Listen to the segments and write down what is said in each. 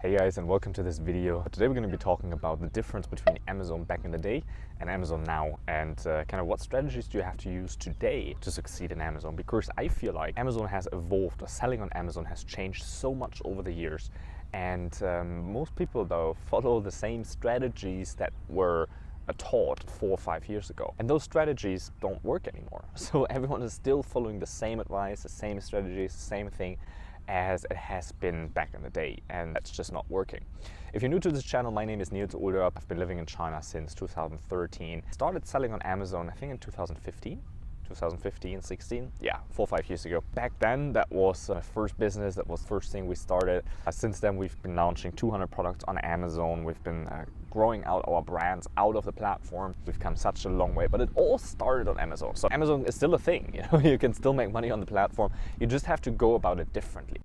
Hey guys, and welcome to this video. Today we're going to be talking about the difference between Amazon back in the day and Amazon now, and kind of what strategies do you have to use today to succeed in Amazon, because I feel like Amazon has evolved, or selling on Amazon has changed so much over the years, and most people though follow the same strategies that were taught 4 or 5 years ago, and those strategies don't work anymore. So everyone is still following the same advice, the same strategies, the same thing as it has been back in the day, and that's just not working. If you're new to this channel, my name is Nils. I've been living in China since 2013. Started selling on Amazon, I think in 2015, 16, yeah, 4 or 5 years ago. Back then, that was first business, that was first thing we started. Since then, we've been launching 200 products on Amazon. We've been growing out our brands out of the platform. We've come such a long way, but it all started on Amazon. So Amazon is still a thing, you know, you can still make money on the platform. You just have to go about it differently.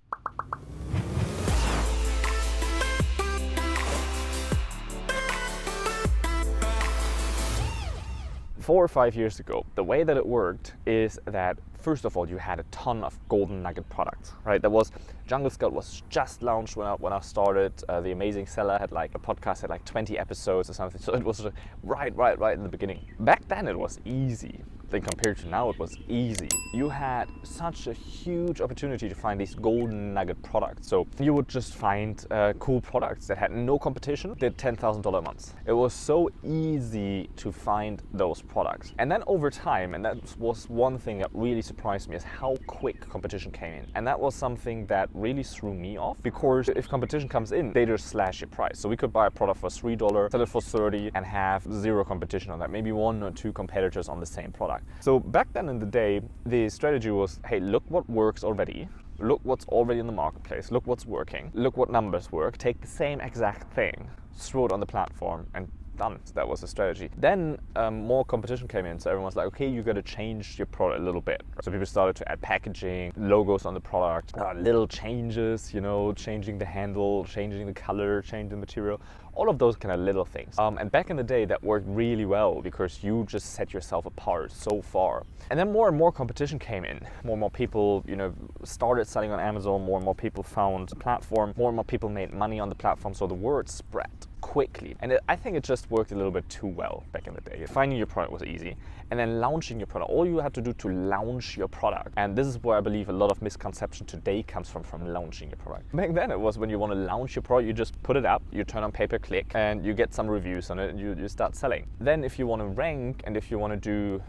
Four or 5 years ago, the way that it worked is that first of all, you had a ton of golden nugget products, right? That was Jungle Scout was just launched when I started. The Amazing Seller had like a podcast, had like 20 episodes or something. So it was right in the beginning. Back then it was easy. Then compared to now, it was easy. You had such a huge opportunity to find these golden nugget products. So you would just find cool products that had no competition, did $10,000 a month. It was so easy to find those products. And then over time, and that was one thing that really surprised me, is how quick competition came in. And that was something that really threw me off, because if competition comes in, they just slash your price. So we could buy a product for $3, sell it for $30, and have zero competition on that. Maybe 1 or 2 competitors on the same product. So back then in the day, the strategy was, hey, look what works already. Look what's already in the marketplace. Look what's working. Look what numbers work. Take the same exact thing, throw it on the platform, and done. So that was the strategy. Then more competition came in, so everyone's like, okay, you got to change your product a little bit. So people started to add packaging, logos on the product, little changes, you know, changing the handle, changing the color, changing the material, all of those kind of little things. And back in the day, that worked really well, because you just set yourself apart so far. And then more and more competition came in. More and more people, you know, started selling on Amazon. More and more people found the platform. More and more people made money on the platform. So the word spread quickly. And I think it just worked a little bit too well back in the day. Finding your product was easy. And then launching your product. All you had to do to launch your product. And this is where I believe a lot of misconception today comes from launching your product. Back then it was, when you want to launch your product, you just put it up, you turn on pay-per-click, and you get some reviews on it, and you start selling. Then if you want to rank, and if you want to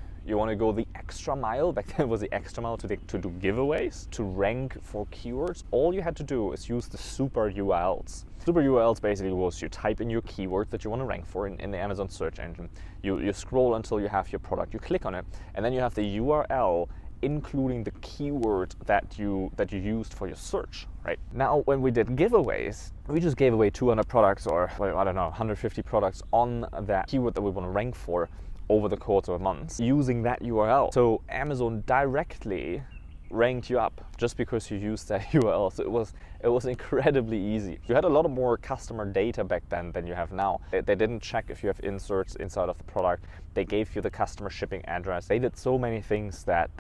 go the extra mile, back then it was the extra mile to do giveaways, to rank for keywords, all you had to do is use the super URLs. Super URLs basically was, you type in your keyword that you want to rank for in the Amazon search engine. You scroll until you have your product, you click on it, and then you have the URL including the keyword that you used for your search, right? Now, when we did giveaways, we just gave away 200 products, or I don't know, 150 products on that keyword that we want to rank for over the course of a month, using that URL. So Amazon directly ranked you up just because you used that URL. So it was incredibly easy. You had a lot of more customer data back then than you have now. They didn't check if you have inserts inside of the product. They gave you the customer shipping address. They did so many things that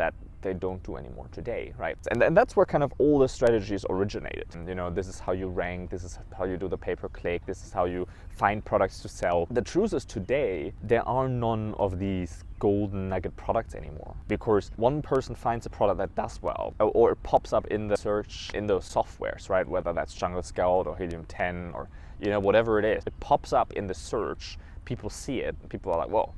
they don't do anymore today, right? And that's where kind of all the strategies originated. And, you know, this is how you rank, this is how you do the pay-per-click, this is how you find products to sell. The truth is, today there are none of these golden nugget products anymore, because one person finds a product that does well, or it pops up in the search in those softwares, right? Whether that's Jungle Scout or Helium 10 or, you know, whatever it is, it pops up in the search. People see it, and people are like, whoa,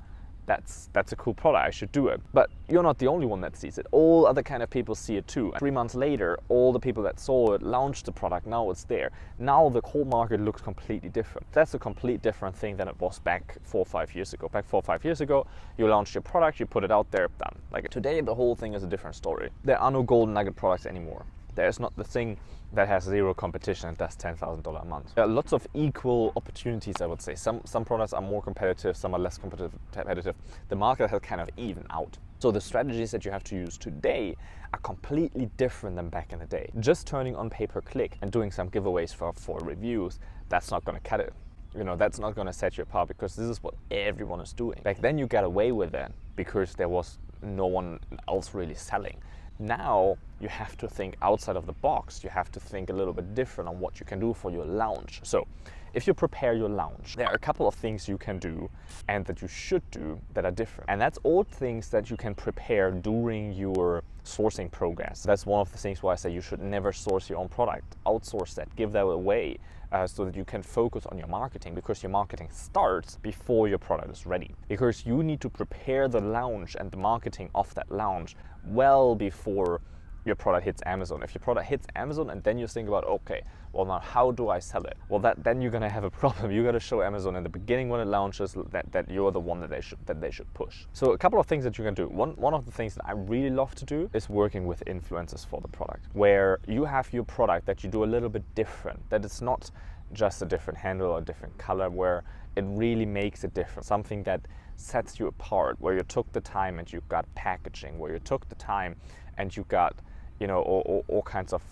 that's a cool product, I should do it. But you're not the only one that sees it. All other kind of people see it too. 3 months later, all the people that saw it launched the product. Now it's there. Now the whole market looks completely different. That's a complete different thing than it was back 4 or 5 years ago. Back 4 or 5 years ago, you launched your product, you put it out there, done. Like today, the whole thing is a different story. There are no golden nugget products anymore. There's not the thing that has zero competition and does $10,000 a month. There are lots of equal opportunities, I would say. Some products are more competitive, some are less competitive. The market has kind of evened out. So the strategies that you have to use today are completely different than back in the day. Just turning on pay-per-click and doing some giveaways for reviews, that's not going to cut it. You know, that's not going to set you apart, because this is what everyone is doing. Back then you got away with that because there was no one else really selling. Now you have to think outside of the box. You have to think a little bit different on what you can do for your launch. So if you prepare your launch, there are a couple of things you can do and that you should do that are different. And that's all things that you can prepare during your sourcing progress. That's one of the things why I say you should never source your own product. Outsource that, give that away, so that you can focus on your marketing, because your marketing starts before your product is ready. Because you need to prepare the launch and the marketing of that launch well before your product hits Amazon. If your product hits Amazon and then you think about, okay, well now how do I sell it? Well, then you're gonna have a problem. You gotta show Amazon in the beginning when it launches that you're the one that they should push. So a couple of things that you can do. One of the things that I really love to do is working with influencers for the product, where you have your product that you do a little bit different, that it's not just a different handle or a different color, where it really makes a difference, something that sets you apart, where you took the time and you got packaging, where you took the time and you got, you know, all kinds of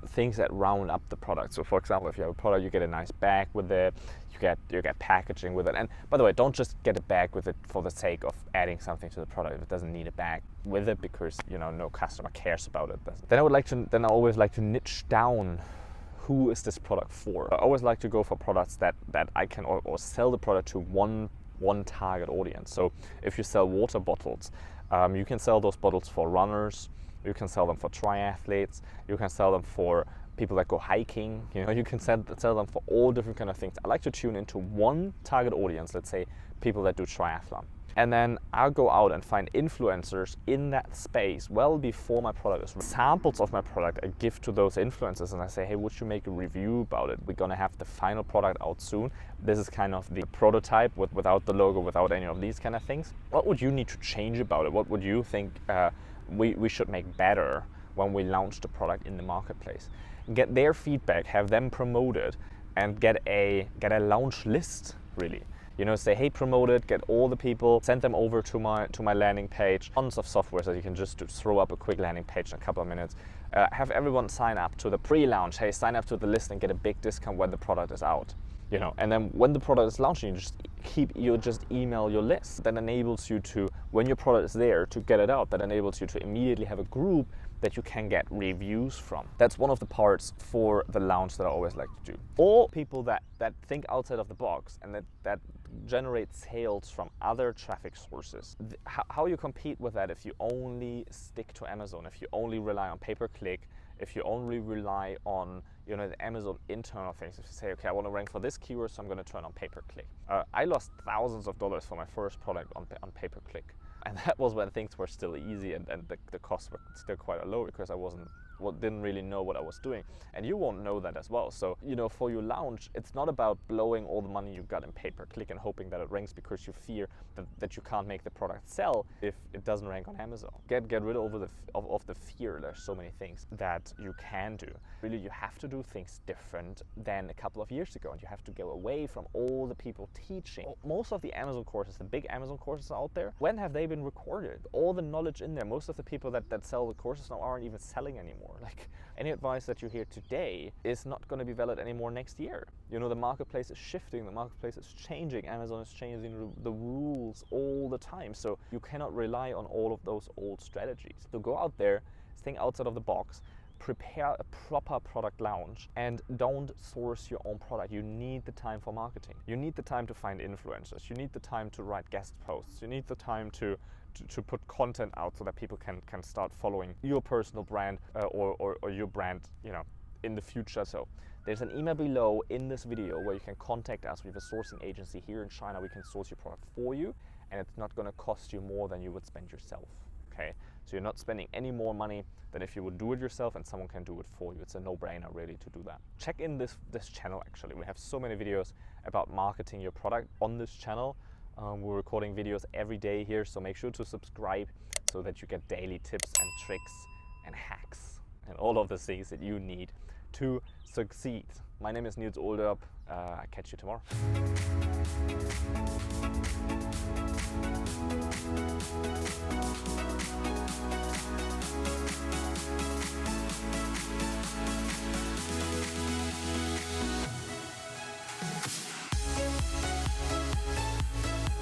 things that round up the product. So for example, if you have a product, you get a nice bag with it, you get packaging with it. And by the way, don't just get a bag with it for the sake of adding something to the product. If it doesn't need a bag with it because, you know, no customer cares about it. Then I always like to niche down, who is this product for? I always like to go for products that I can or sell the product to one target audience. So if you sell water bottles, you can sell those bottles for runners, you can sell them for triathletes, you can sell them for people that go hiking, you know, you can sell them for all different kind of things. I like to tune into one target audience, let's say people that do triathlon. And then I'll go out and find influencers in that space well before my product is ready. Samples of my product I give to those influencers and I say, hey, would you make a review about it? We're gonna have the final product out soon. This is kind of the prototype without the logo, without any of these kind of things. What would you need to change about it? What would you think we should make better when we launch the product in the marketplace? Get their feedback, have them promoted, and get a launch list, really. You know, say, hey, promote it, get all the people, send them over to my landing page. Tons of software that you can just throw up a quick landing page in a couple of minutes. Have everyone sign up to the pre-launch. Hey, sign up to the list and get a big discount when the product is out. You know, and then when the product is launching, you just email your list. That enables you to, when your product is there, to get it out. That enables you to immediately have a group that you can get reviews from. That's one of the parts for the launch that I always like to do. All people that think outside of the box and that generate sales from other traffic sources. How you compete with that if you only stick to Amazon, if you only rely on pay-per-click, if you only rely on, you know, the Amazon internal things. If you say, okay, I want to rank for this keyword, so I'm going to turn on pay-per-click. I lost thousands of dollars for my first product on pay-per-click. And that was when things were still easy and the costs were still quite low, because I didn't really know what I was doing. And you won't know that as well. So, you know, for your launch, it's not about blowing all the money you got in pay-per-click and hoping that it ranks because you fear that you can't make the product sell if it doesn't rank on Amazon. Get rid of the fear. There's so many things that you can do. Really, you have to do things different than a couple of years ago, and you have to go away from all the people teaching. Most of the Amazon courses, the big Amazon courses out there, when have they been recorded? All the knowledge in there. Most of the people that sell the courses now aren't even selling anymore. Like, any advice that you hear today is not going to be valid anymore next year. You know, the marketplace is shifting, the marketplace is changing, Amazon is changing the rules all the time. So you cannot rely on all of those old strategies. So go out there, think outside of the box, prepare a proper product launch, and don't source your own product. You need the time for marketing. You need the time to find influencers. You need the time to write guest posts. You need the time to put content out so that people can start following your personal brand or your brand, you know, in the future. So there's an email below in this video where you can contact us. We have a sourcing agency here in China. We can source your product for you, and it's not going to cost you more than you would spend yourself. Okay, so you're not spending any more money than if you would do it yourself, and someone can do it for you. It's a no-brainer really to do that. Check in this channel. Actually, we have so many videos about marketing your product on this channel. We're recording videos every day here, so make sure to subscribe so that you get daily tips and tricks and hacks and all of the things that you need to succeed. My name is Nils. I'll catch you tomorrow.